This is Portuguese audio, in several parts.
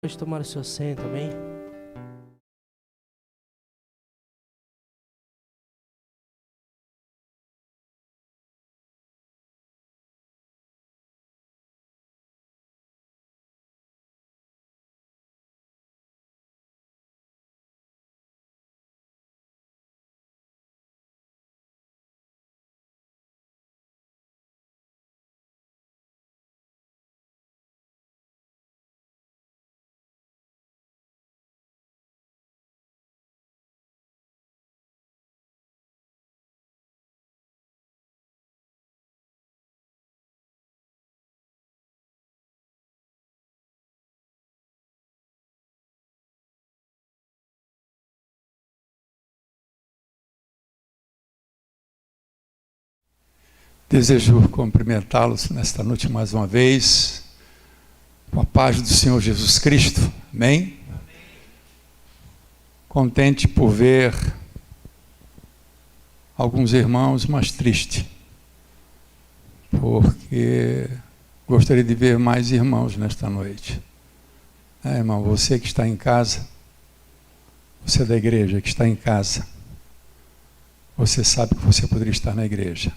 Pode tomar o seu assento, amém? Desejo cumprimentá-los nesta noite mais uma vez, com a paz do Senhor Jesus Cristo, amém? Contente por ver alguns irmãos, mas triste, porque gostaria de ver mais irmãos nesta noite. Irmão, você que está em casa, você da igreja que está em casa, você sabe que você poderia estar na igreja.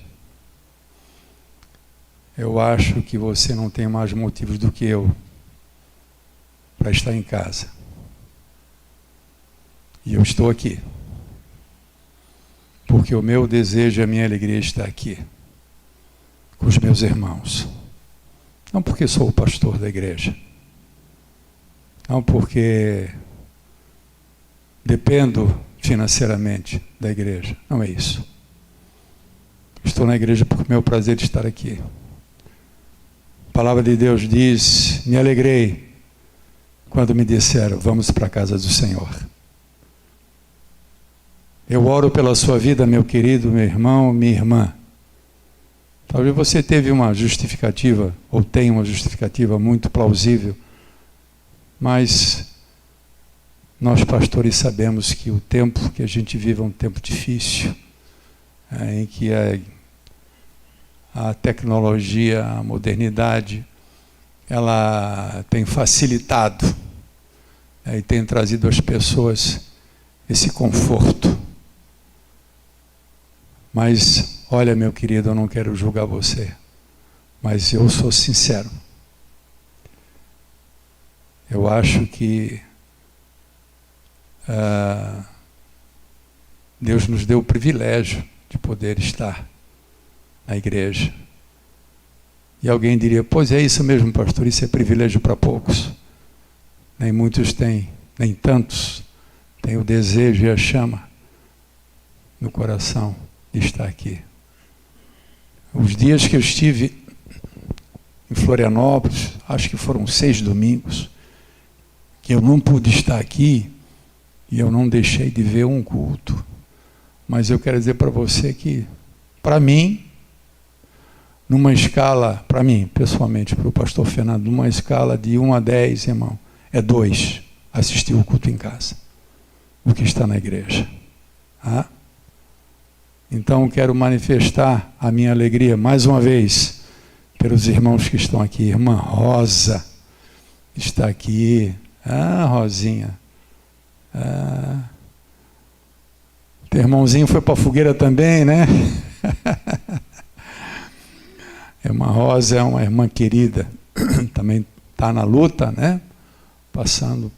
Eu acho que você não tem mais motivos do que eu para estar em casa. E eu estou aqui. Porque o meu desejo e a minha alegria está aqui, com os meus irmãos. Não porque sou o pastor da igreja. Não porque dependo financeiramente da igreja. Não é isso. Estou na igreja porque é meu prazer de estar aqui. A palavra de Deus diz: me alegrei quando me disseram, vamos para a casa do Senhor. Eu oro pela sua vida, meu querido, meu irmão, minha irmã. Talvez você teve uma justificativa, ou tem uma justificativa muito plausível, mas nós pastores sabemos que o tempo que a gente vive é um tempo difícil, em que a tecnologia, a modernidade, ela tem facilitado e tem trazido às pessoas esse conforto. Mas, olha, meu querido, eu não quero julgar você, mas eu sou sincero. Eu acho que Deus nos deu o privilégio de poder estar na igreja. E alguém diria, pois é isso mesmo, pastor, isso é privilégio para poucos. Nem muitos têm, nem tantos têm o desejo e a chama no coração de estar aqui. Os dias que eu estive em Florianópolis, acho que foram 6 domingos, que eu não pude estar aqui e eu não deixei de ver um culto. Mas eu quero dizer para você que, para mim, numa escala, para mim, pessoalmente, para o pastor Fernando, numa escala de 1 a 10, irmão, é 2 assistir o culto em casa, do que está na igreja. Então, quero manifestar a minha alegria, mais uma vez, pelos irmãos que estão aqui. Irmã Rosa está aqui. Rosinha. Teu irmãozinho foi para a fogueira também, né? Irmã Rosa é uma irmã querida, também está na luta, né? Passando.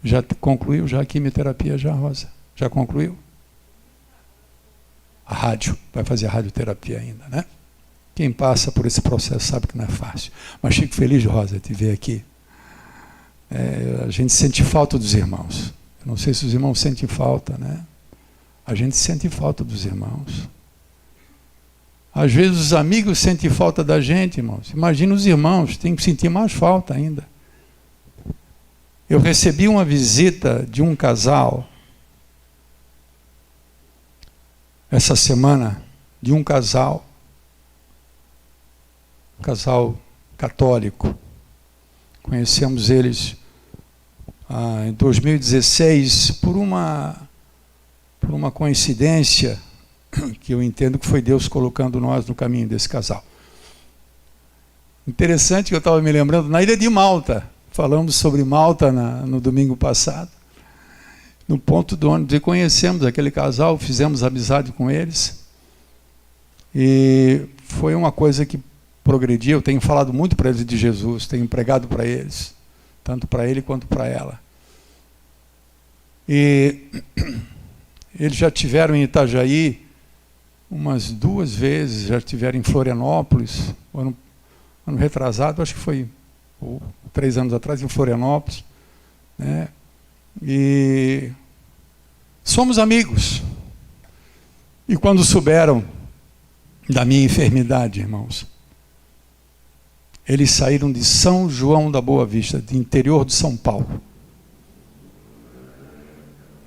Já concluiu já a quimioterapia, já, Rosa? Já concluiu? A rádio, vai fazer a radioterapia ainda, né? Quem passa por esse processo sabe que não é fácil. Mas fico feliz, Rosa, de ver aqui. A gente sente falta dos irmãos. Eu não sei se os irmãos sentem falta, né? A gente sente falta dos irmãos. Às vezes os amigos sentem falta da gente, irmãos. Imagina os irmãos, tem que sentir mais falta ainda. Eu recebi uma visita de um casal, essa semana, de um casal católico. Conhecemos eles em 2016 por uma coincidência que eu entendo que foi Deus colocando nós no caminho desse casal. Interessante que eu estava me lembrando, na ilha de Malta, falamos sobre Malta no domingo passado, no ponto do ônibus, e conhecemos aquele casal, fizemos amizade com eles, e foi uma coisa que progrediu. Eu tenho falado muito para eles de Jesus, tenho pregado para eles, tanto para ele quanto para ela. E eles já tiveram em Itajaí umas 2 vezes, já estiveram em Florianópolis, ano retrasado, acho que foi 3 anos atrás, em Florianópolis, né? E somos amigos. E quando souberam da minha enfermidade, irmãos, eles saíram de São João da Boa Vista, do interior de São Paulo,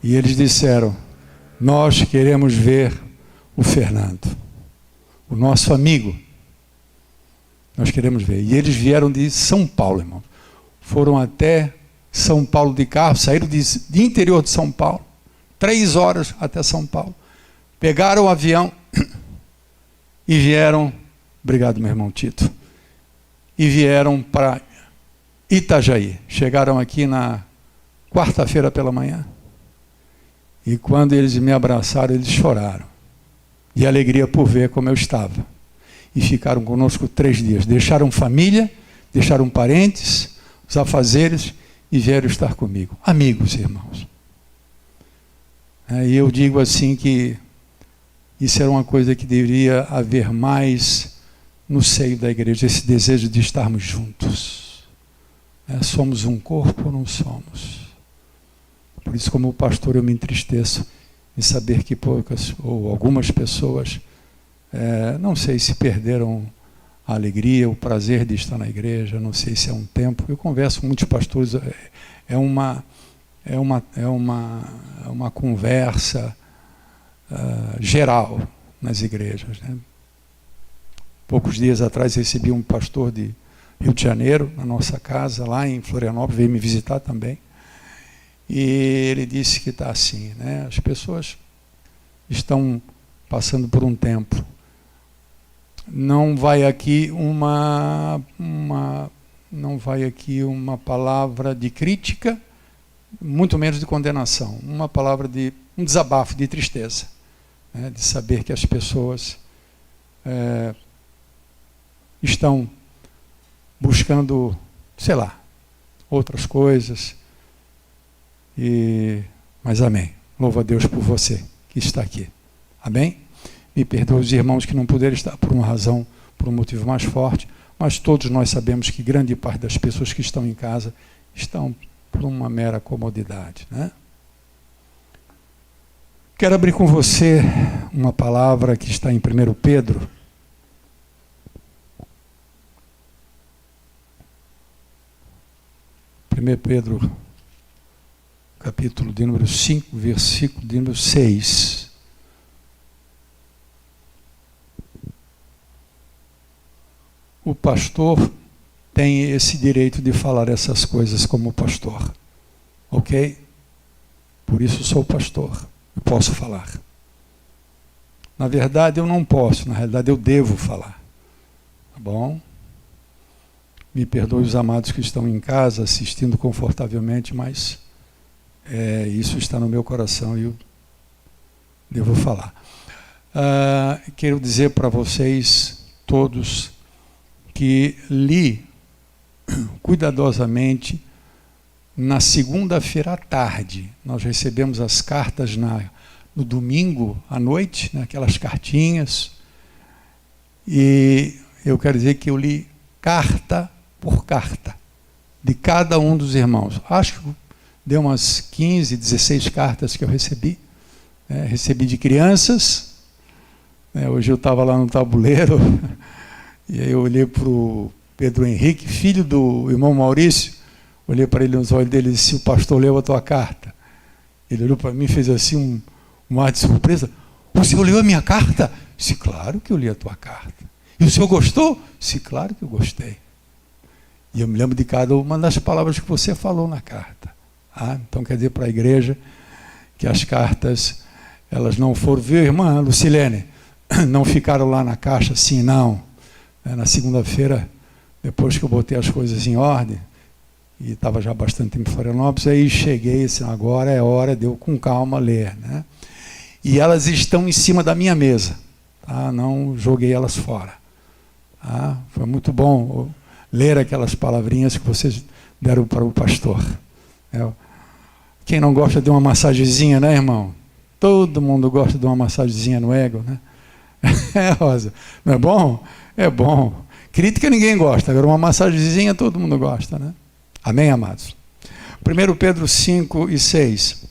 e eles disseram: nós queremos ver o Fernando, o nosso amigo, nós queremos ver. E eles vieram de São Paulo, irmão. Foram até São Paulo de carro, saíram de interior de São Paulo, 3 horas até São Paulo. Pegaram o avião e vieram, obrigado meu irmão Tito, e vieram para Itajaí. Chegaram aqui na quarta-feira pela manhã. E quando eles me abraçaram, eles choraram, de alegria por ver como eu estava. E ficaram conosco 3 dias. Deixaram família, deixaram parentes, os afazeres, e vieram estar comigo. Amigos, irmãos. E eu digo assim que isso era uma coisa que deveria haver mais no seio da igreja, esse desejo de estarmos juntos. Somos um corpo ou não somos? Por isso, como pastor, eu me entristeço em saber que poucas ou algumas pessoas, não sei se perderam a alegria, o prazer de estar na igreja, não sei se é um tempo. Eu converso com muitos pastores, é uma conversa geral nas igrejas, né? Poucos dias atrás recebi um pastor de Rio de Janeiro, na nossa casa, lá em Florianópolis, veio me visitar também. E ele disse que está assim, né? As pessoas estão passando por um tempo. Não vai aqui uma palavra de crítica, muito menos de condenação. Uma palavra de um desabafo, de tristeza, né? De saber que as pessoas estão buscando, sei lá, outras coisas. Mas amém. Louvo a Deus por você que está aqui. Amém? Me perdoe os irmãos que não puderam estar por uma razão, por um motivo mais forte, mas todos nós sabemos que grande parte das pessoas que estão em casa estão por uma mera comodidade, né? Quero abrir com você uma palavra que está em 1 Pedro. 1 Pedro, capítulo de número 5, versículo de número 6. O pastor tem esse direito de falar essas coisas como pastor, ok? Por isso sou pastor, eu posso falar. Na verdade eu não posso, na realidade eu devo falar, tá bom? Me perdoe os amados que estão em casa assistindo confortavelmente, mas isso está no meu coração e eu devo falar. Quero dizer para vocês todos que li cuidadosamente na segunda-feira à tarde. Nós recebemos as cartas no domingo à noite, né, aquelas cartinhas, e eu quero dizer que eu li carta por carta de cada um dos irmãos. Acho que deu umas 15, 16 cartas que eu recebi. Recebi de crianças. Hoje eu estava lá no tabuleiro e aí eu olhei para o Pedro Henrique, filho do irmão Maurício, olhei para ele nos olhos dele e disse: o pastor leu a tua carta. Ele olhou para mim e fez assim um ar de surpresa: o senhor leu a minha carta? Disse: claro que eu li a tua carta. E o senhor gostou? Disse: claro que eu gostei. E eu me lembro de cada uma das palavras que você falou na carta. Então quer dizer para a igreja que as cartas, elas não foram, viu, irmã Lucilene? Não ficaram lá na caixa assim, não. Na segunda-feira, depois que eu botei as coisas em ordem, e estava já bastante tempo em Florianópolis, aí cheguei assim, agora é hora de eu com calma ler, né? E elas estão em cima da minha mesa, tá? Não joguei elas fora. Tá? Foi muito bom ler aquelas palavrinhas que vocês deram para o pastor. Quem não gosta de uma massagenzinha, né, irmão? Todo mundo gosta de uma massagenzinha no ego, né? É, Rosa, não é bom? É bom. Crítica ninguém gosta, agora uma massagenzinha todo mundo gosta, né? Amém, amados? 1 Pedro 5 e 6.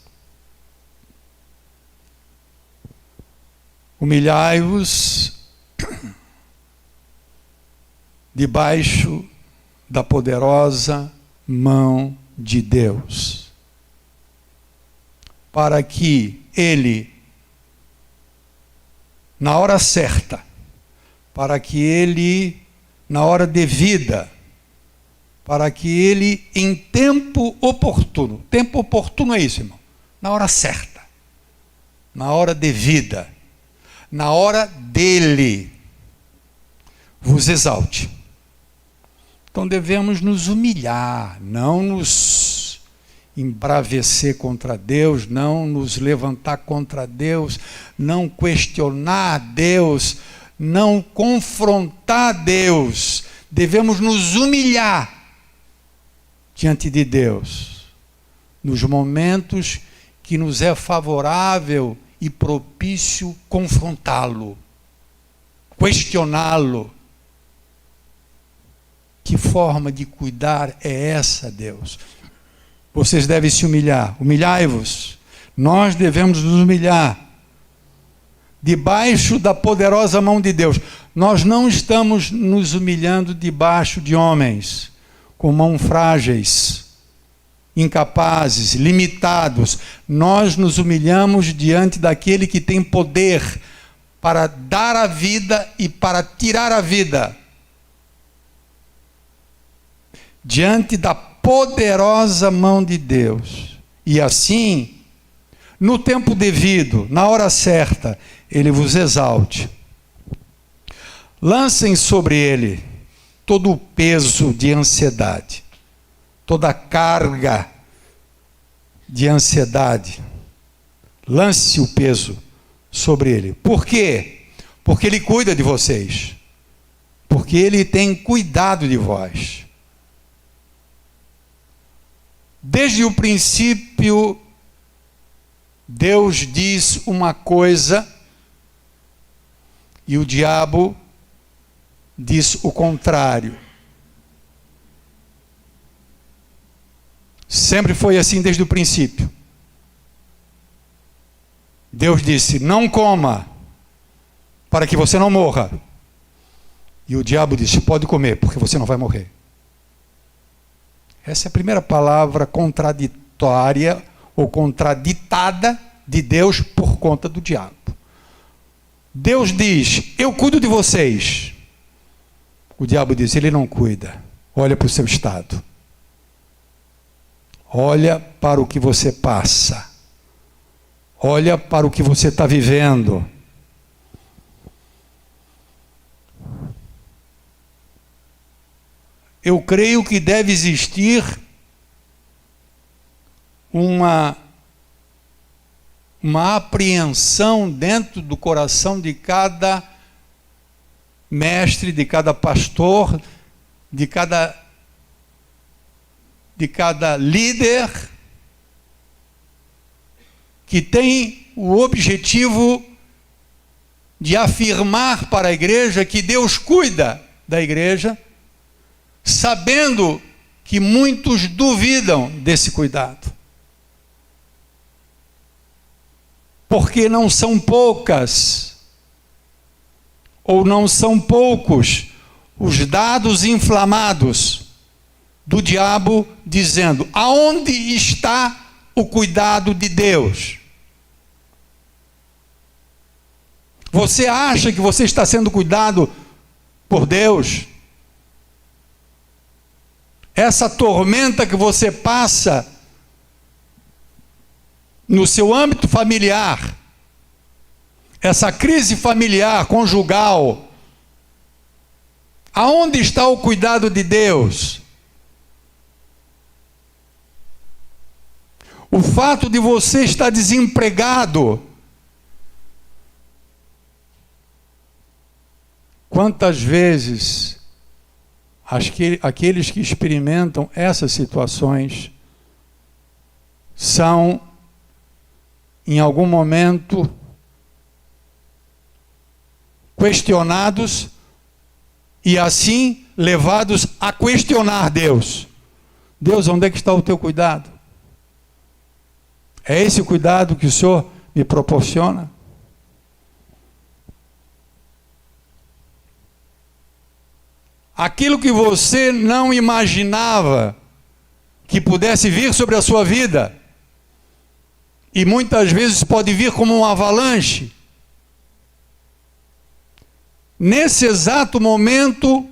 Humilhai-vos debaixo da poderosa mão de Deus, para que Ele, na hora certa, para que Ele, na hora devida, para que Ele, em tempo oportuno é isso, irmão, na hora certa, na hora devida, na hora dele, vos exalte. Então devemos nos humilhar, não nos embravecer contra Deus, não nos levantar contra Deus, não questionar Deus, não confrontar Deus. Devemos nos humilhar diante de Deus, nos momentos que nos é favorável e propício confrontá-lo, questioná-lo. Que forma de cuidar é essa, Deus? Vocês devem se humilhar. Humilhai-vos. Nós devemos nos humilhar debaixo da poderosa mão de Deus. Nós não estamos nos humilhando debaixo de homens com mãos frágeis, incapazes, limitados. Nós nos humilhamos diante daquele que tem poder para dar a vida e para tirar a vida. Diante da poderosa mão de Deus. E assim, no tempo devido, na hora certa, Ele vos exalte. Lancem sobre Ele todo o peso de ansiedade, toda a carga de ansiedade. Lance o peso sobre Ele. Por quê? Porque Ele cuida de vocês. Porque Ele tem cuidado de vós. Desde o princípio, Deus diz uma coisa e o diabo diz o contrário. Sempre foi assim desde o princípio. Deus disse: não coma, para que você não morra. E o diabo disse: pode comer, porque você não vai morrer. Essa é a primeira palavra contraditória ou contraditada de Deus por conta do diabo. Deus diz: eu cuido de vocês. O diabo diz: ele não cuida. Olha para o seu estado. Olha para o que você passa. Olha para o que você está vivendo. Eu creio que deve existir uma apreensão dentro do coração de cada mestre, de cada pastor, de cada líder, que tem o objetivo de afirmar para a igreja que Deus cuida da igreja, sabendo que muitos duvidam desse cuidado. Porque não são poucas, ou não são poucos, os dados inflamados do diabo dizendo: aonde está o cuidado de Deus? Você acha que você está sendo cuidado por Deus? Essa tormenta que você passa no seu âmbito familiar, essa crise familiar, conjugal, aonde está o cuidado de Deus? O fato de você estar desempregado. Quantas vezes aqueles que experimentam essas situações são, em algum momento, questionados e assim levados a questionar Deus. Deus, onde é que está o teu cuidado? É esse o cuidado que o Senhor me proporciona? Aquilo que você não imaginava que pudesse vir sobre a sua vida, e muitas vezes pode vir como uma avalanche, nesse exato momento,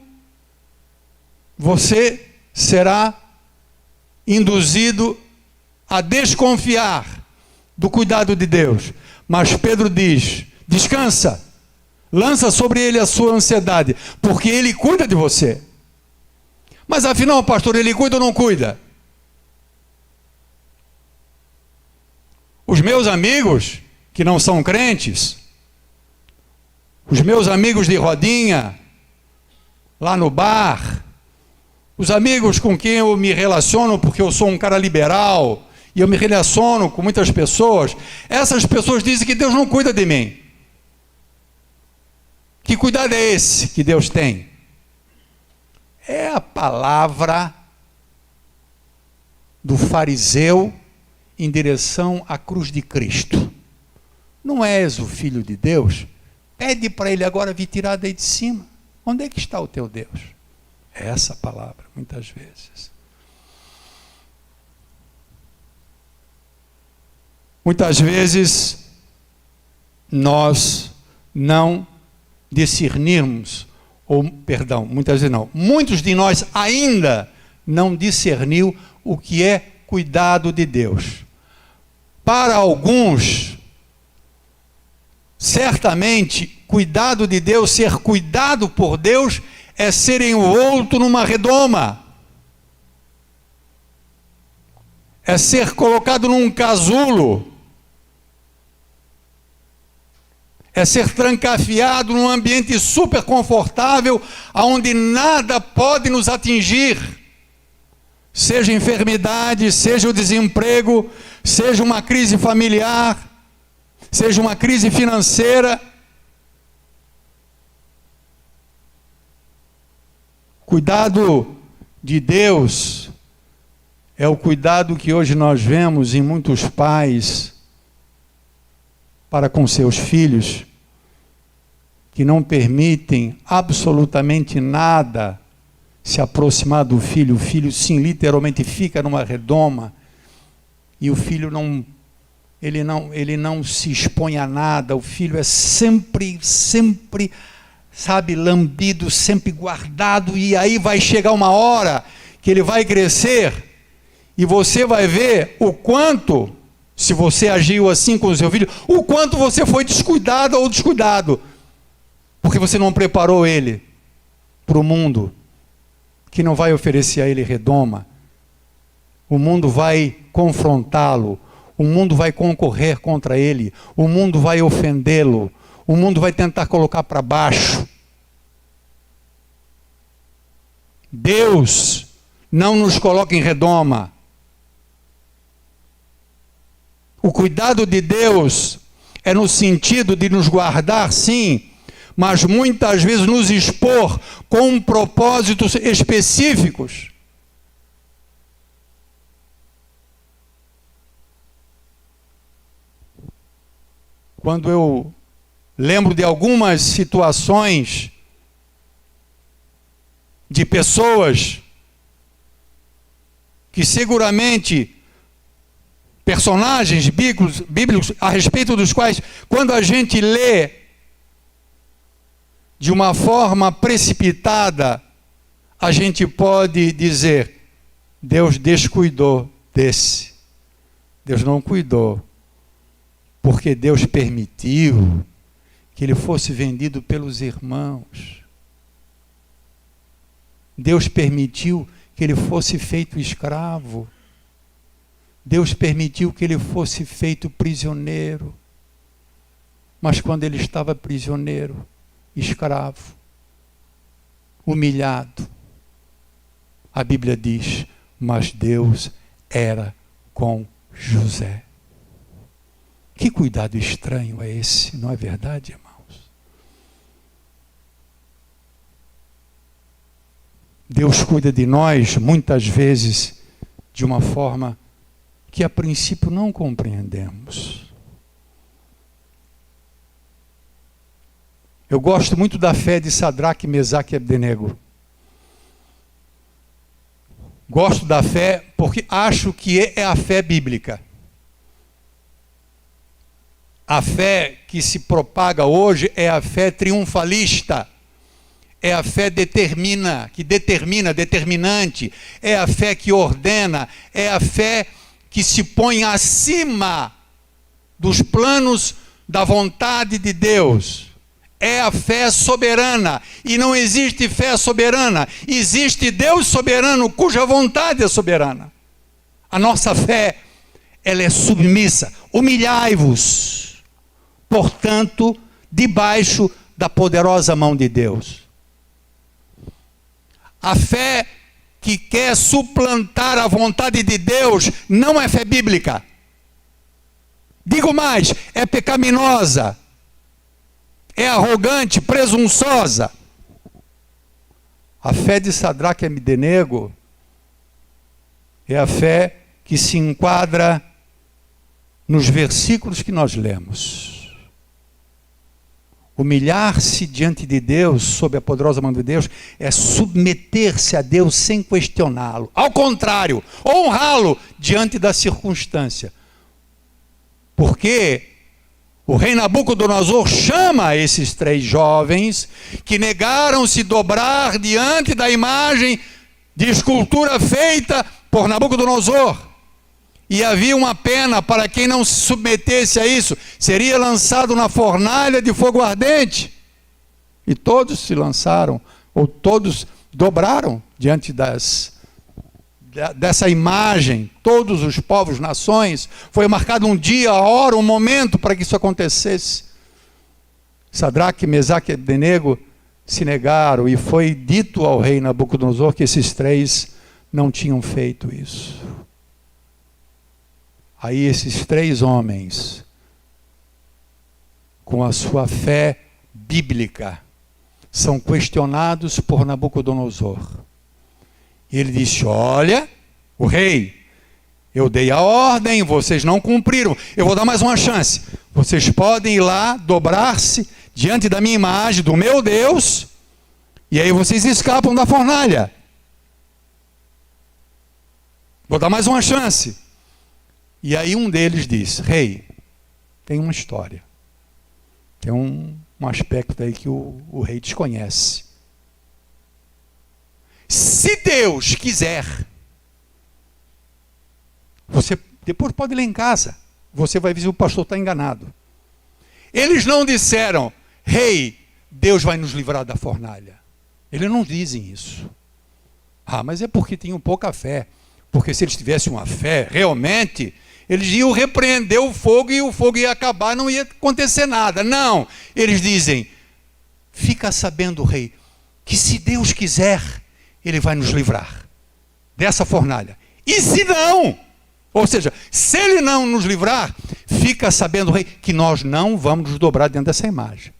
você será induzido a desconfiar do cuidado de Deus. Mas Pedro diz, descansa, lança sobre ele a sua ansiedade, porque ele cuida de você. Mas afinal, pastor, ele cuida ou não cuida? Os meus amigos, que não são crentes, os meus amigos de rodinha, lá no bar, os amigos com quem eu me relaciono, porque eu sou um cara liberal, e eu me relaciono com muitas pessoas, essas pessoas dizem que Deus não cuida de mim. Que cuidado é esse que Deus tem? É a palavra do fariseu em direção à cruz de Cristo. Não és o Filho de Deus? Pede para ele agora vir tirar daí de cima. Onde é que está o teu Deus? É essa palavra, muitas vezes. Muitas vezes, nós não discernirmos, muitas vezes não, muitos de nós ainda não discerniu o que é cuidado de Deus. Para alguns, certamente, cuidado de Deus, ser cuidado por Deus, é ser envolto numa redoma, é ser colocado num casulo, é ser trancafiado num ambiente super confortável, onde nada pode nos atingir, seja enfermidade, seja o desemprego, seja uma crise familiar, seja uma crise financeira. Cuidado de Deus é o cuidado que hoje nós vemos em muitos pais para com seus filhos, que não permitem absolutamente nada se aproximar do filho. O filho, sim, literalmente fica numa redoma, e o filho ele não se expõe a nada. O filho é sempre, sabe, lambido, sempre guardado, e aí vai chegar uma hora que ele vai crescer, e você vai ver o quanto, se você agiu assim com o seu filho, o quanto você foi descuidado ou descuidado, porque você não preparou ele para o mundo, que não vai oferecer a ele redoma. O mundo vai confrontá-lo, o mundo vai concorrer contra ele, o mundo vai ofendê-lo, o mundo vai tentar colocar para baixo. Deus não nos coloca em redoma. O cuidado de Deus é no sentido de nos guardar, sim, mas muitas vezes nos expor com propósitos específicos. Quando eu lembro de algumas situações de pessoas que seguramente, personagens bíblicos a respeito dos quais, quando a gente lê de uma forma precipitada, a gente pode dizer, Deus descuidou desse. Deus não cuidou, porque Deus permitiu que ele fosse vendido pelos irmãos. Deus permitiu que ele fosse feito escravo. Deus permitiu que ele fosse feito prisioneiro. Mas quando ele estava prisioneiro, escravo, humilhado, a Bíblia diz, mas Deus era com José. Que cuidado estranho é esse, não é verdade, irmãos? Deus cuida de nós, muitas vezes, de uma forma que a princípio não compreendemos. Eu gosto muito da fé de Sadraque, Mesaque e Abdenego. Gosto da fé porque acho que é a fé bíblica. A fé que se propaga hoje é a fé triunfalista. É a fé determinante. É a fé que ordena. É a fé que se põe acima dos planos da vontade de Deus. É a fé soberana. E não existe fé soberana. Existe Deus soberano, cuja vontade é soberana. A nossa fé, ela é submissa. Humilhai-vos, portanto, debaixo da poderosa mão de Deus. A fé que quer suplantar a vontade de Deus não é fé bíblica. Digo mais, é pecaminosa, é arrogante, presunçosa. A fé de Sadraque e Abdenego é a fé que se enquadra nos versículos que nós lemos. Humilhar-se diante de Deus, sob a poderosa mão de Deus, é submeter-se a Deus sem questioná-lo. Ao contrário, honrá-lo diante da circunstância. Porque o rei Nabucodonosor chama esses 3 jovens que negaram-se dobrar diante da imagem de escultura feita por Nabucodonosor. E havia uma pena para quem não se submetesse a isso. Seria lançado na fornalha de fogo ardente. E todos se lançaram, ou todos dobraram diante dessa imagem. Todos os povos, nações. Foi marcado um dia, a hora, um momento para que isso acontecesse. Sadraque, Mesaque e Abdenego se negaram. E foi dito ao rei Nabucodonosor que esses 3 não tinham feito isso. Aí esses 3 homens, com a sua fé bíblica, são questionados por Nabucodonosor. E ele disse, olha, o rei, eu dei a ordem, vocês não cumpriram, eu vou dar mais uma chance. Vocês podem ir lá, dobrar-se diante da minha imagem, do meu Deus, e aí vocês escapam da fornalha. Vou dar mais uma chance. E aí um deles diz, rei, tem uma história. Tem um aspecto aí que o rei desconhece. Se Deus quiser, você depois pode ler em casa, você vai ver se o pastor está enganado. Eles não disseram, rei, Deus vai nos livrar da fornalha. Eles não dizem isso. Ah, mas é porque tinham pouca fé. Porque se eles tivessem uma fé, realmente, eles iam repreender o fogo e o fogo ia acabar, não ia acontecer nada. Não, eles dizem, fica sabendo, rei, que se Deus quiser, Ele vai nos livrar dessa fornalha. E se não, ou seja, se Ele não nos livrar, fica sabendo, rei, que nós não vamos nos dobrar dentro dessa imagem.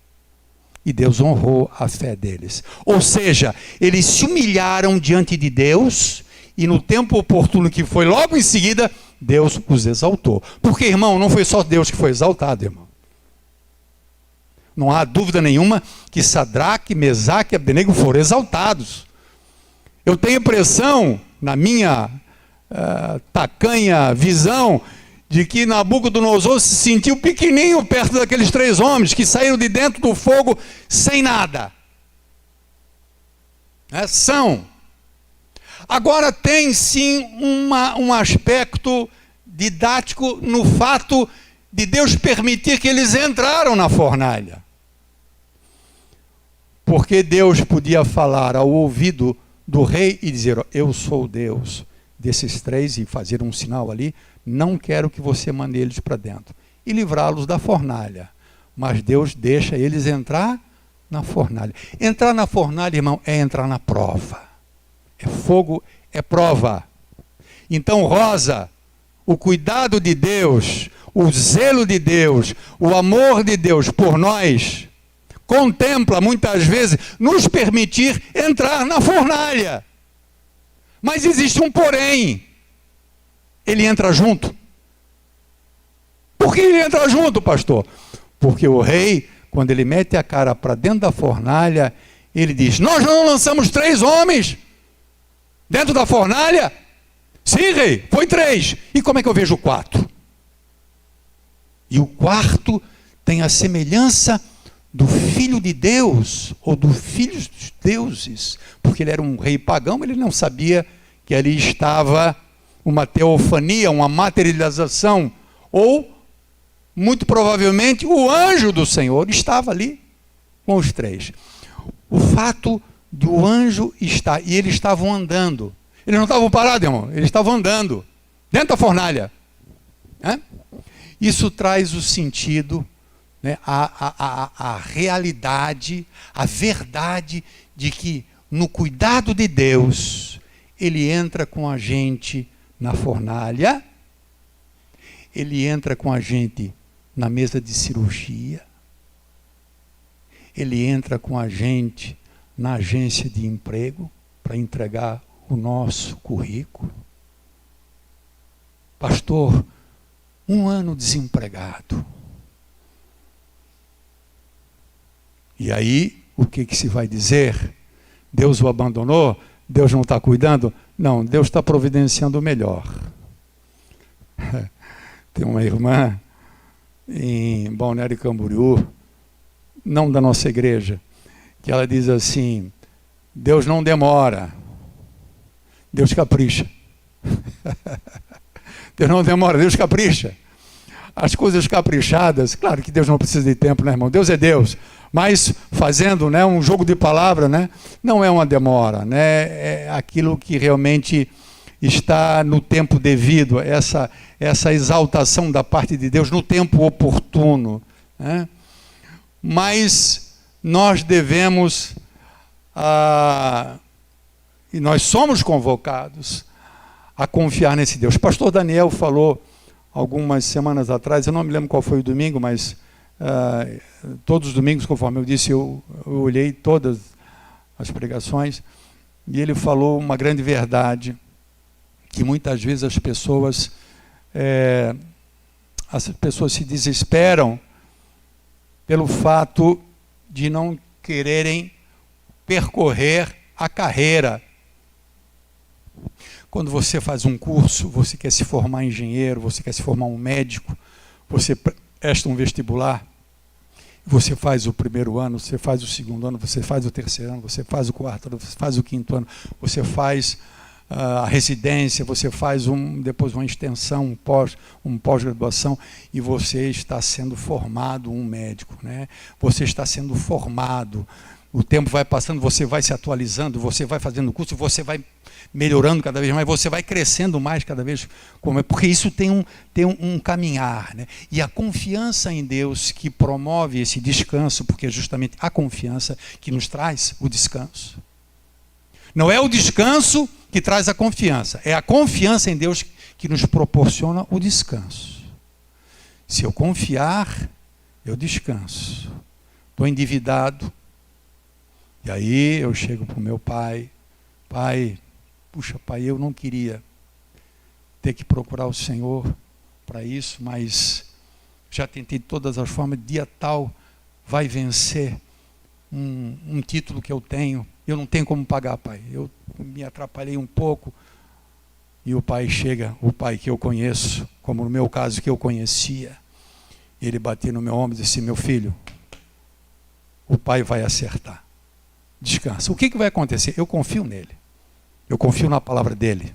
E Deus honrou a fé deles. Ou seja, eles se humilharam diante de Deus, e no tempo oportuno que foi logo em seguida, Deus os exaltou. Porque, irmão, não foi só Deus que foi exaltado, irmão. Não há dúvida nenhuma que Sadraque, Mesaque e Abdenego foram exaltados. Eu tenho a impressão, na minha tacanha visão, de que Nabucodonosor se sentiu pequenininho perto daqueles 3 homens que saíram de dentro do fogo sem nada. São. Agora tem sim um aspecto didático no fato de Deus permitir que eles entraram na fornalha. Porque Deus podia falar ao ouvido do rei e dizer, eu sou o Deus desses 3, e fazer um sinal ali, não quero que você mande eles para dentro. E livrá-los da fornalha. Mas Deus deixa eles entrar na fornalha. Entrar na fornalha, irmão, é entrar na prova. É fogo, é prova. Então, Rosa, o cuidado de Deus, o zelo de Deus, o amor de Deus por nós, contempla muitas vezes nos permitir entrar na fornalha. Mas existe um porém. Ele entra junto. Por que ele entra junto, pastor? Porque o rei, quando ele mete a cara para dentro da fornalha, ele diz: nós não lançamos 3 homens dentro da fornalha? Sim, rei, foi 3. E como é que eu vejo o 4? E o 4 tem a semelhança do Filho de Deus, ou do Filho dos deuses, porque ele era um rei pagão, ele não sabia que ali estava uma teofania, uma materialização, ou, muito provavelmente, o anjo do Senhor estava ali com os 3. O fato de o anjo estar, e eles estavam andando, eles não estavam parados, irmão, eles estavam andando, dentro da fornalha. Isso traz o sentido, né, a realidade, a verdade de que no cuidado de Deus, Ele entra com a gente na fornalha, Ele entra com a gente na mesa de cirurgia, Ele entra com a gente na agência de emprego para entregar o nosso currículo. Pastor, 1 ano desempregado. E aí, o que se vai dizer? Deus o abandonou? Deus não está cuidando? Não, Deus está providenciando o melhor. Tem uma irmã em Balneário Camboriú, não da nossa igreja, que ela diz assim: Deus não demora, Deus capricha. Deus não demora, Deus capricha. As coisas caprichadas, claro que Deus não precisa de tempo, né, irmão? Deus é Deus. Mas fazendo, né, um jogo de palavra, né, não é uma demora, né, é aquilo que realmente está no tempo devido, essa exaltação da parte de Deus no tempo oportuno, né? Mas nós devemos, e nós somos convocados a confiar nesse Deus. O pastor Daniel falou algumas semanas atrás, eu não me lembro qual foi o domingo, mas todos os domingos, conforme eu disse, eu olhei todas as pregações, e ele falou uma grande verdade, que muitas vezes as pessoas se desesperam pelo fato de não quererem percorrer a carreira. Quando você faz um curso, você quer se formar engenheiro, você quer se formar um médico, você presta um vestibular, você faz o 1º ano, você faz o 2º ano, você faz o 3º ano, você faz o 4º ano, você faz o 5º ano, você faz a residência, você faz depois uma extensão, um pós-graduação, e você está sendo formado um médico, né? Você está sendo formado. O tempo vai passando, você vai se atualizando, você vai fazendo curso, você vai melhorando cada vez mais, você vai crescendo mais cada vez, porque isso tem um caminhar, né? E a confiança em Deus que promove esse descanso, porque é justamente a confiança que nos traz o descanso. Não é o descanso que traz a confiança, é a confiança em Deus que nos proporciona o descanso. Se eu confiar, eu descanso. Estou endividado, e aí eu chego para o meu pai: pai, puxa, pai, eu não queria ter que procurar o Senhor para isso, mas já tentei de todas as formas, dia tal vai vencer um título que eu tenho, eu não tenho como pagar, pai. Eu me atrapalhei um pouco. E o pai chega, o pai que eu conheço, como no meu caso que eu conhecia, ele bateu no meu ombro e disse: meu filho, o pai vai acertar. Descansa. O que vai acontecer? Eu confio nele. Eu confio na palavra dele.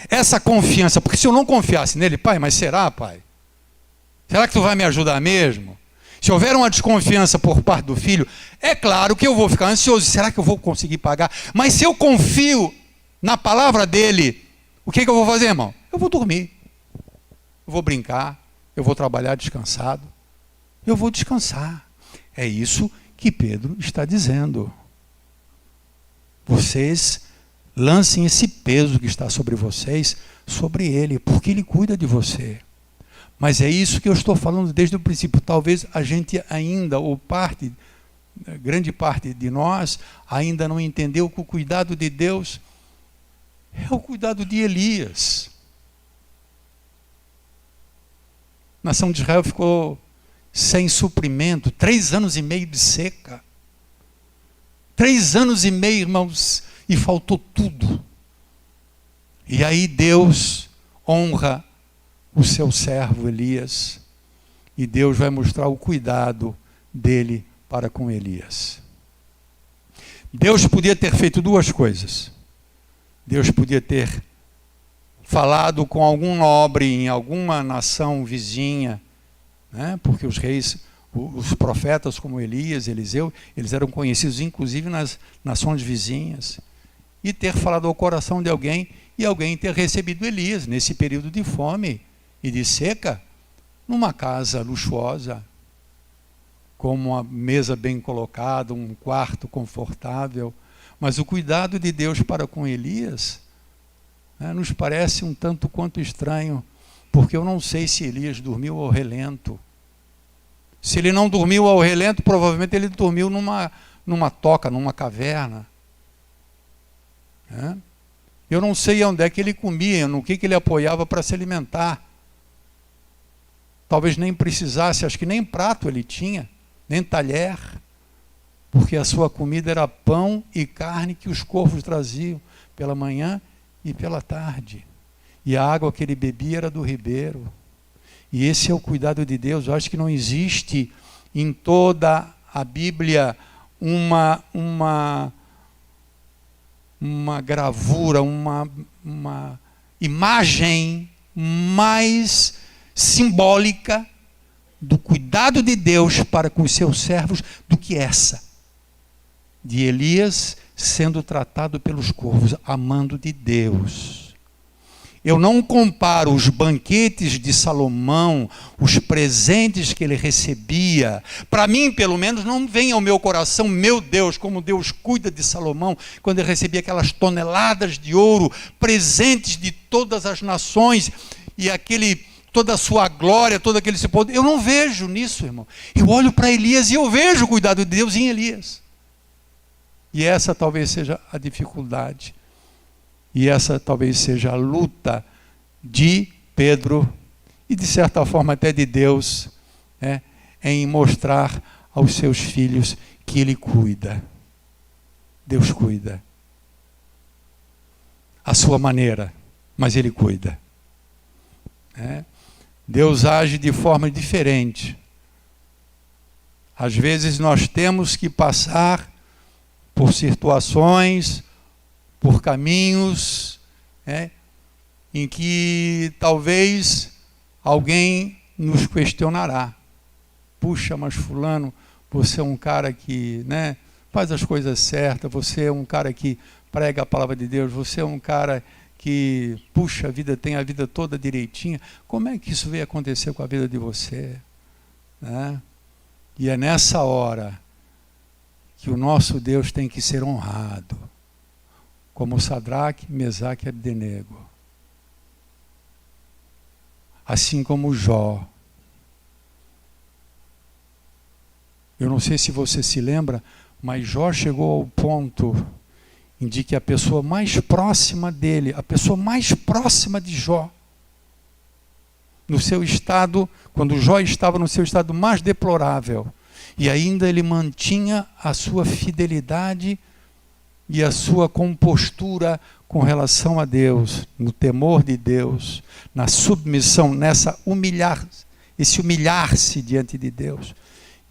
Essa confiança, porque se eu não confiasse nele, pai, mas será, pai? Será que tu vai me ajudar mesmo? Se houver uma desconfiança por parte do filho, é claro que eu vou ficar ansioso. Será que eu vou conseguir pagar? Mas se eu confio na palavra dele, o que eu vou fazer, irmão? Eu vou dormir. eu vou brincar, eu vou trabalhar descansado. Eu vou descansar. É isso que Pedro está dizendo. Vocês lancem esse peso que está sobre vocês, sobre ele, porque ele cuida de você. Mas é isso que eu estou falando desde o princípio. Talvez a gente ainda, ou grande parte de nós, ainda não entendeu que o cuidado de Deus é o cuidado de Elias. A nação de Israel ficou sem suprimento, 3 anos e meio de seca. 3 anos e meio, irmãos, e faltou tudo. E aí Deus honra o seu servo Elias, e Deus vai mostrar o cuidado dele para com Elias. Deus podia ter feito 2 coisas. Deus podia ter falado com algum nobre em alguma nação vizinha, né? Porque os reis, os profetas como Elias, Eliseu, eles eram conhecidos inclusive nas nações vizinhas, e ter falado ao coração de alguém, e alguém ter recebido Elias nesse período de fome e de seca, numa casa luxuosa, com uma mesa bem colocada, um quarto confortável. Mas o cuidado de Deus para com Elias, né, nos parece um tanto quanto estranho, porque eu não sei se Elias dormiu ao relento. Se ele não dormiu ao relento, provavelmente ele dormiu numa toca, numa caverna. Né? Eu não sei onde é que ele comia, no que ele apoiava para se alimentar. Talvez nem precisasse, acho que nem prato ele tinha, nem talher, porque a sua comida era pão e carne que os corvos traziam pela manhã e pela tarde. E a água que ele bebia era do ribeiro. E esse é o cuidado de Deus. Eu acho que não existe em toda a Bíblia uma gravura, uma imagem mais simbólica do cuidado de Deus para com os seus servos do que essa, de Elias sendo tratado pelos corvos, amando de Deus. Eu não comparo os banquetes de Salomão, os presentes que ele recebia. Para mim, pelo menos, não vem ao meu coração, meu Deus, como Deus cuida de Salomão, quando ele recebia aquelas toneladas de ouro, presentes de todas as nações, e toda a sua glória, todo aquele seu poder. Eu não vejo nisso, irmão. Eu olho para Elias e eu vejo o cuidado de Deus em Elias. E essa talvez seja a dificuldade. E essa talvez seja a luta de Pedro e de certa forma até de Deus, em mostrar aos seus filhos que Ele cuida. Deus cuida. À sua maneira, mas Ele cuida. Deus age de forma diferente. Às vezes nós temos que passar por situações, por caminhos, em que talvez alguém nos questionará. Puxa, mas fulano, você é um cara que faz as coisas certas, você é um cara que prega a palavra de Deus, você é um cara que, puxa vida, tem a vida toda direitinha. Como é que isso veio acontecer com a vida de você? E é nessa hora que o nosso Deus tem que ser honrado, como Sadraque, Mesaque e Abdenego. Assim como Jó. Eu não sei se você se lembra, mas Jó chegou ao ponto em que a pessoa mais próxima dele, a pessoa mais próxima de Jó, no seu estado, quando Jó estava no seu estado mais deplorável, e ainda ele mantinha a sua fidelidade e a sua compostura com relação a Deus, no temor de Deus, na submissão, esse humilhar-se diante de Deus.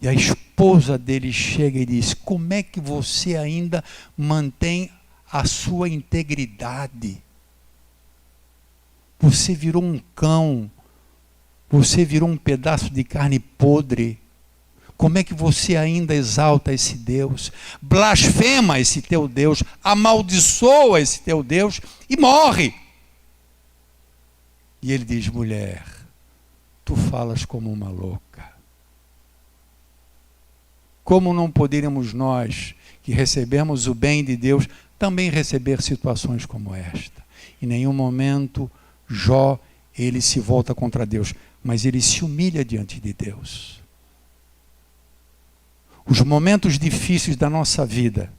E a esposa dele chega e diz: como é que você ainda mantém a sua integridade? Você virou um cão, você virou um pedaço de carne podre. Como é que você ainda exalta esse Deus? Blasfema esse teu Deus, amaldiçoa esse teu Deus e morre. E ele diz: mulher, tu falas como uma louca. Como não poderíamos nós, que recebemos o bem de Deus, também receber situações como esta? Em nenhum momento Jó, ele se volta contra Deus, mas ele se humilha diante de Deus. Os momentos difíceis da nossa vida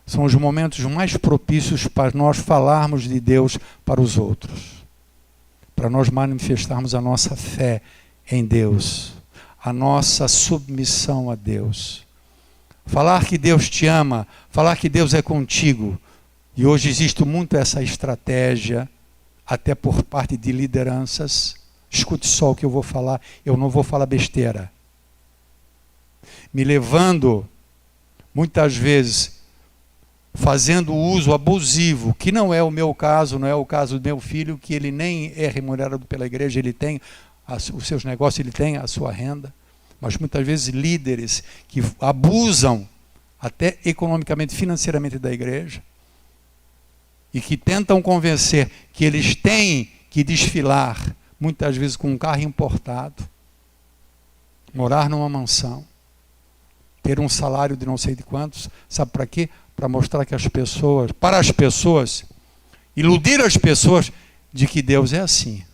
são os momentos mais propícios para nós falarmos de Deus para os outros, para nós manifestarmos a nossa fé em Deus, a nossa submissão a Deus. Falar que Deus te ama, falar que Deus é contigo. E hoje existe muito essa estratégia, até por parte de lideranças. Escute só o que eu vou falar, eu não vou falar besteira. Me levando, muitas vezes, fazendo uso abusivo, que não é o meu caso, não é o caso do meu filho, que ele nem é remunerado pela igreja, ele tem os seus negócios, ele tem a sua renda. Mas muitas vezes líderes que abusam, até economicamente, financeiramente da igreja, e que tentam convencer que eles têm que desfilar, muitas vezes com um carro importado, morar numa mansão, ter um salário de não sei de quantos, sabe para quê? Para mostrar que para as pessoas, iludir as pessoas de que Deus é assim.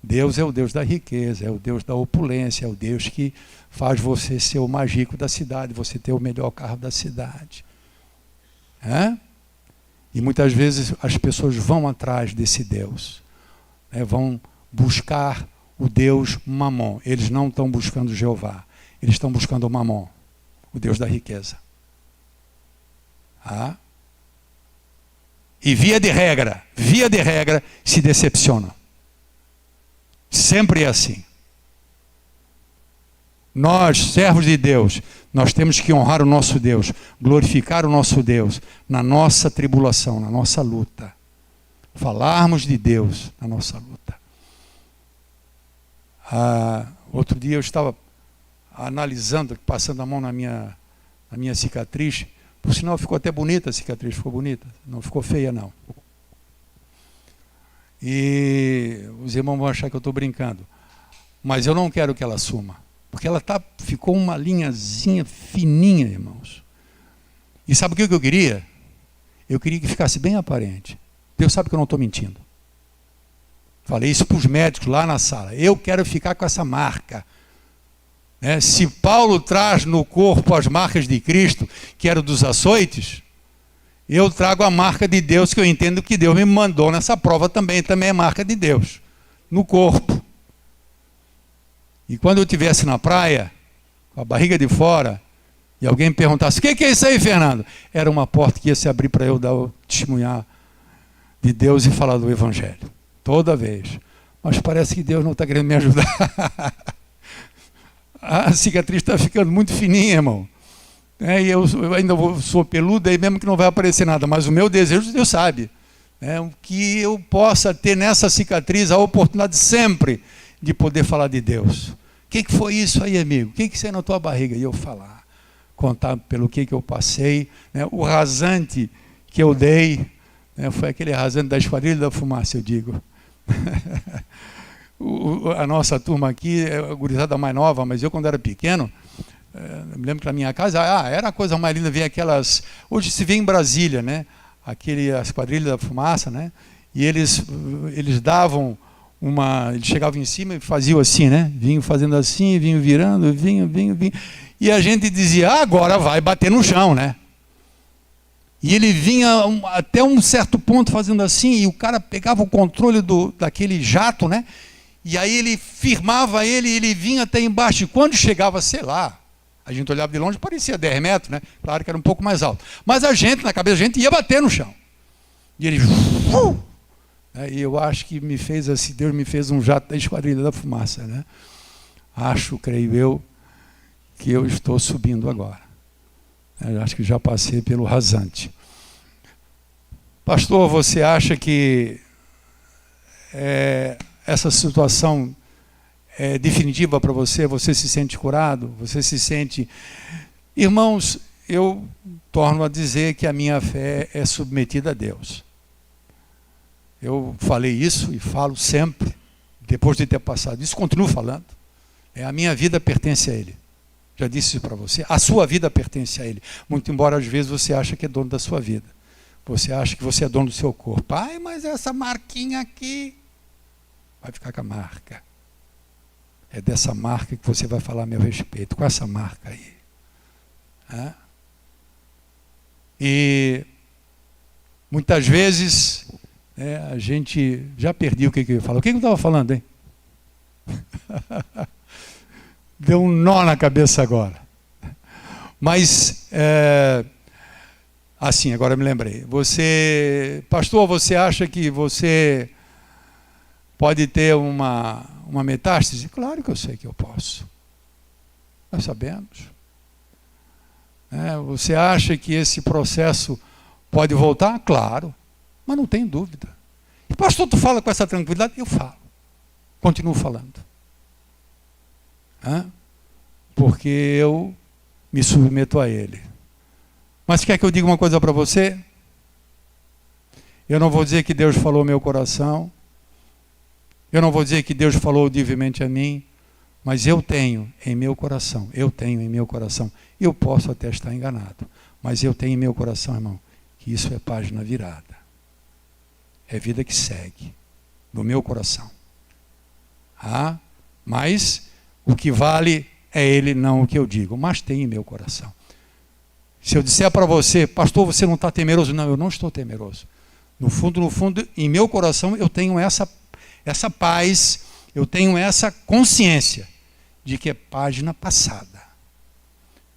Deus é o Deus da riqueza, é o Deus da opulência, é o Deus que faz você ser o mais rico da cidade, você ter o melhor carro da cidade. E muitas vezes as pessoas vão atrás desse Deus, vão buscar o Deus Mamon. Eles não estão buscando Jeová, eles estão buscando o Mamon, o Deus da riqueza. E via de regra, se decepcionam. Sempre é assim. Nós, servos de Deus, nós temos que honrar o nosso Deus, glorificar o nosso Deus na nossa tribulação, na nossa luta. Falarmos de Deus na nossa luta. Outro dia eu estava analisando, passando a mão na minha cicatriz. Por sinal, ficou até bonita a cicatriz, ficou bonita. Não ficou feia, não. E os irmãos vão achar que eu estou brincando. Mas eu não quero que ela suma. Porque ela ficou uma linhazinha fininha, irmãos. E sabe o que eu queria? Eu queria que ficasse bem aparente. Deus sabe que eu não estou mentindo. Falei isso para os médicos lá na sala. Eu quero ficar com essa marca. Se Paulo traz no corpo as marcas de Cristo, que eram dos açoites, eu trago a marca de Deus, que eu entendo que Deus me mandou nessa prova também é marca de Deus, no corpo. E quando eu estivesse na praia, com a barriga de fora, e alguém me perguntasse, o que é isso aí, Fernando? Era uma porta que ia se abrir para eu dar o testemunhar de Deus e falar do Evangelho. Toda vez. Mas parece que Deus não está querendo me ajudar. A cicatriz está ficando muito fininha, irmão. E eu ainda sou peludo, aí mesmo que não vai aparecer nada. Mas o meu desejo, Deus sabe. Que eu possa ter nessa cicatriz a oportunidade sempre de poder falar de Deus. O que foi isso aí, amigo? O que saiu na tua barriga? E eu falar, contar pelo que eu passei. O rasante que eu dei, foi aquele rasante da Esquadrilha da Fumaça, eu digo. A nossa turma aqui é a gurizada mais nova, mas eu quando era pequeno, me lembro que na minha casa, era a coisa mais linda ver aquelas... Hoje se vê em Brasília, a Esquadrilha da Fumaça, e eles davam eles chegavam em cima e faziam assim, vinham fazendo assim, vinham virando, vinham. E a gente dizia, agora vai bater no chão, E ele vinha até um certo ponto fazendo assim, e o cara pegava o controle daquele jato, E aí ele firmava ele vinha até embaixo. E quando chegava, sei lá, a gente olhava de longe, parecia 10 metros, Claro que era um pouco mais alto. Mas a gente, na cabeça da gente, ia bater no chão. E ele... E eu acho que me fez assim, Deus me fez um jato da Esquadrilha da Fumaça, creio eu, que eu estou subindo agora. Eu acho que já passei pelo rasante. Pastor, você acha que essa situação é definitiva para você? Você se sente curado? Você se sente... Irmãos, eu torno a dizer que a minha fé é submetida a Deus. Eu falei isso e falo sempre, depois de ter passado isso, continuo falando. A minha vida pertence a Ele. Já disse isso para você. A sua vida pertence a Ele. Muito embora às vezes você ache que é dono da sua vida. Você acha que você é dono do seu corpo. Ai, mas essa marquinha aqui vai ficar com a marca. É dessa marca que você vai falar a meu respeito. Com essa marca aí. E muitas vezes a gente já perdeu o que eu ia falar. O que eu estava falando, hein? Deu um nó na cabeça agora. Mas, assim, agora me lembrei. Pastor, você acha que você pode ter uma metástase? Claro que eu sei que eu posso. Nós sabemos. Você acha que esse processo pode voltar? Claro, mas não tem dúvida. E pastor, tu fala com essa tranquilidade? Eu falo. Continuo falando. Porque eu me submeto a Ele. Mas quer que eu diga uma coisa para você? Eu não vou dizer que Deus falou ao meu coração. Eu não vou dizer que Deus falou audivelmente a mim. Mas eu tenho em meu coração. Eu posso até estar enganado. Mas eu tenho em meu coração, irmão, que isso é página virada. É vida que segue. No meu coração. Mas o que vale é Ele, não o que eu digo. Mas tem em meu coração. Se eu disser para você, pastor, você não está temeroso? Não, eu não estou temeroso. No fundo, em meu coração eu tenho essa paz, eu tenho essa consciência de que é página passada.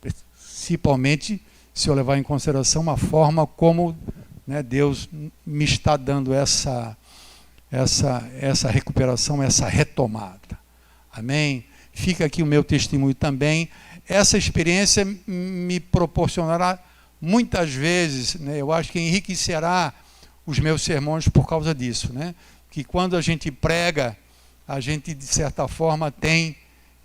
Principalmente se eu levar em consideração a forma como Deus me está dando essa recuperação, essa retomada. Amém? Fica aqui o meu testemunho também. Essa experiência me proporcionará muitas vezes, eu acho que enriquecerá os meus sermões por causa disso. Que quando a gente prega, a gente de certa forma tem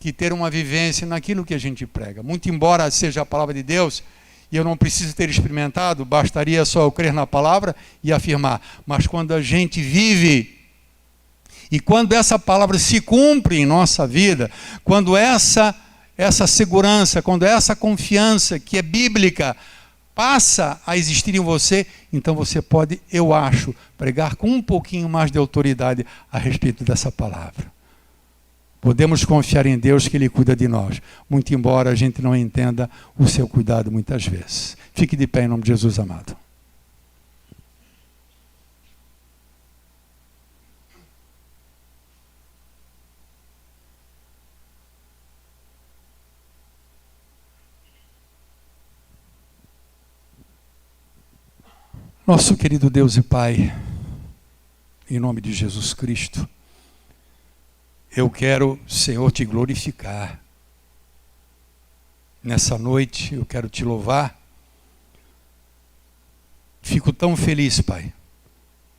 que ter uma vivência naquilo que a gente prega. Muito embora seja a palavra de Deus, e eu não preciso ter experimentado, bastaria só eu crer na palavra e afirmar. Mas quando a gente vive, e quando essa palavra se cumpre em nossa vida, quando essa segurança, quando essa confiança que é bíblica passa a existir em você, então você pode, eu acho, pregar com um pouquinho mais de autoridade a respeito dessa palavra. Podemos confiar em Deus que Ele cuida de nós, muito embora a gente não entenda o seu cuidado muitas vezes. Fique de pé em nome de Jesus, amado. Nosso querido Deus e Pai, em nome de Jesus Cristo, eu quero, Senhor, te glorificar. Nessa noite eu quero te louvar. Fico tão feliz, Pai,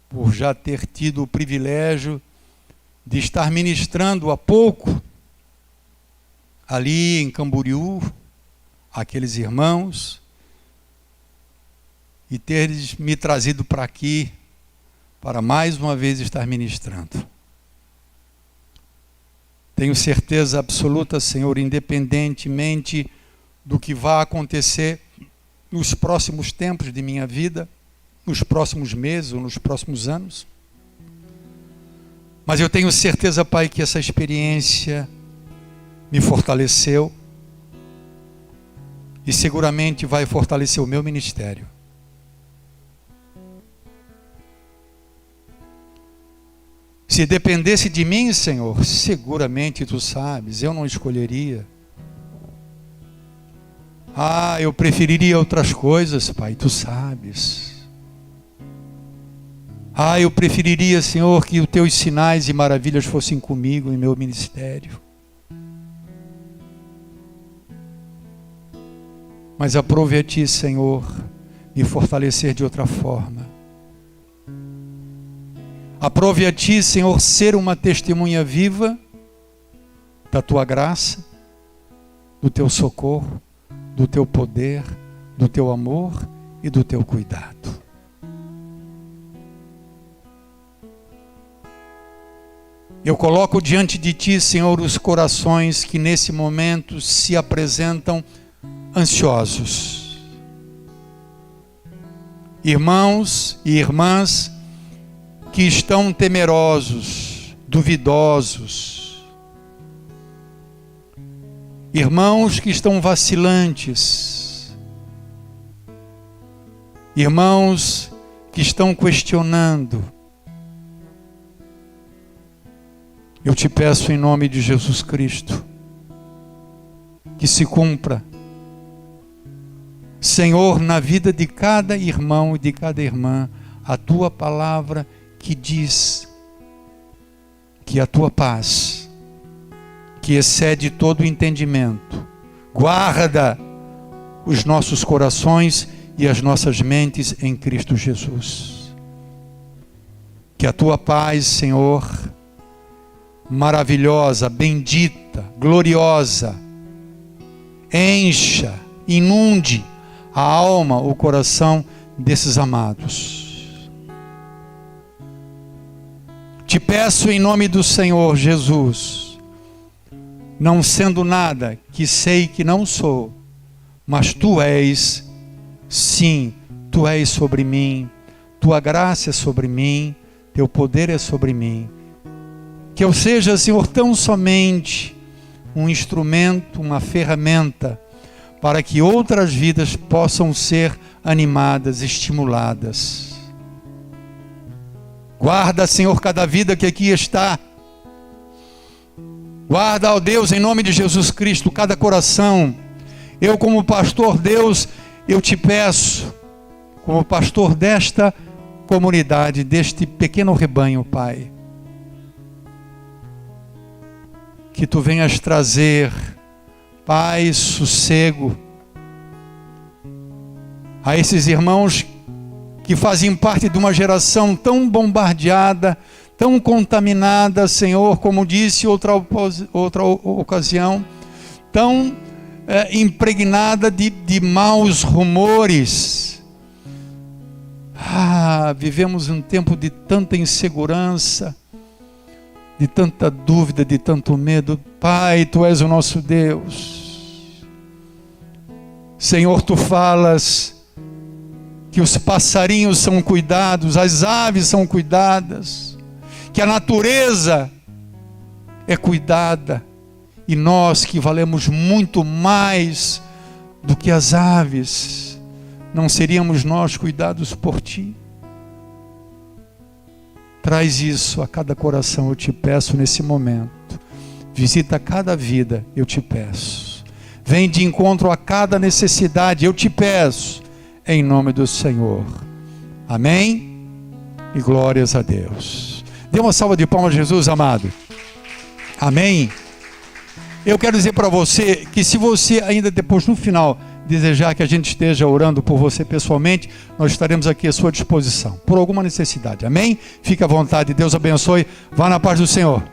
por já ter tido o privilégio de estar ministrando há pouco, ali em Camboriú, aqueles irmãos, e teres me trazido para aqui, para mais uma vez estar ministrando. Tenho certeza absoluta, Senhor, independentemente do que vá acontecer nos próximos tempos de minha vida, nos próximos meses ou nos próximos anos. Mas eu tenho certeza, Pai, que essa experiência me fortaleceu e seguramente vai fortalecer o meu ministério. Se dependesse de mim, Senhor, seguramente Tu sabes, eu não escolheria. Eu preferiria outras coisas, Pai, Tu sabes. Eu preferiria, Senhor, que os Teus sinais e maravilhas fossem comigo em meu ministério. Mas aprove a Ti, Senhor, me fortalecer de outra forma. Aprove a Ti, Senhor, ser uma testemunha viva da Tua graça, do Teu socorro, do Teu poder, do Teu amor e do Teu cuidado. Eu coloco diante de Ti, Senhor, os corações que nesse momento se apresentam ansiosos. Irmãos e irmãs que estão temerosos, duvidosos. Irmãos que estão vacilantes. Irmãos que estão questionando. Eu te peço em nome de Jesus Cristo, que se cumpra, Senhor, na vida de cada irmão e de cada irmã, a Tua palavra que diz que a Tua paz, que excede todo o entendimento, guarda os nossos corações e as nossas mentes em Cristo Jesus. Que a Tua paz, Senhor, maravilhosa, bendita, gloriosa, encha, inunde a alma, o coração desses amados. Te peço em nome do Senhor Jesus, não sendo nada que sei que não sou, mas Tu és, sim, Tu és sobre mim, Tua graça é sobre mim, Teu poder é sobre mim. Que eu seja, Senhor, tão somente um instrumento, uma ferramenta, para que outras vidas possam ser animadas, estimuladas. Guarda, Senhor, cada vida que aqui está. Guarda, ó Deus, em nome de Jesus Cristo, cada coração. Eu, como pastor, Deus, eu te peço, como pastor desta comunidade, deste pequeno rebanho, Pai, que Tu venhas trazer paz, sossego a esses irmãos que fazem parte de uma geração tão bombardeada, tão contaminada, Senhor, como disse outra ocasião, tão impregnada de maus rumores. Vivemos um tempo de tanta insegurança, de tanta dúvida, de tanto medo. Pai, Tu és o nosso Deus. Senhor, Tu falas que os passarinhos são cuidados, as aves são cuidadas, que a natureza é cuidada, e nós que valemos muito mais do que as aves, não seríamos nós cuidados por Ti? Traz isso a cada coração, eu te peço nesse momento. Visita cada vida, eu te peço. Vem de encontro a cada necessidade, eu te peço, em nome do Senhor. Amém? E glórias a Deus. Dê uma salva de palmas a Jesus, amado. Amém? Eu quero dizer para você que se você ainda depois, no final, desejar que a gente esteja orando por você pessoalmente, nós estaremos aqui à sua disposição, por alguma necessidade. Amém? Fique à vontade, Deus abençoe. Vá na paz do Senhor.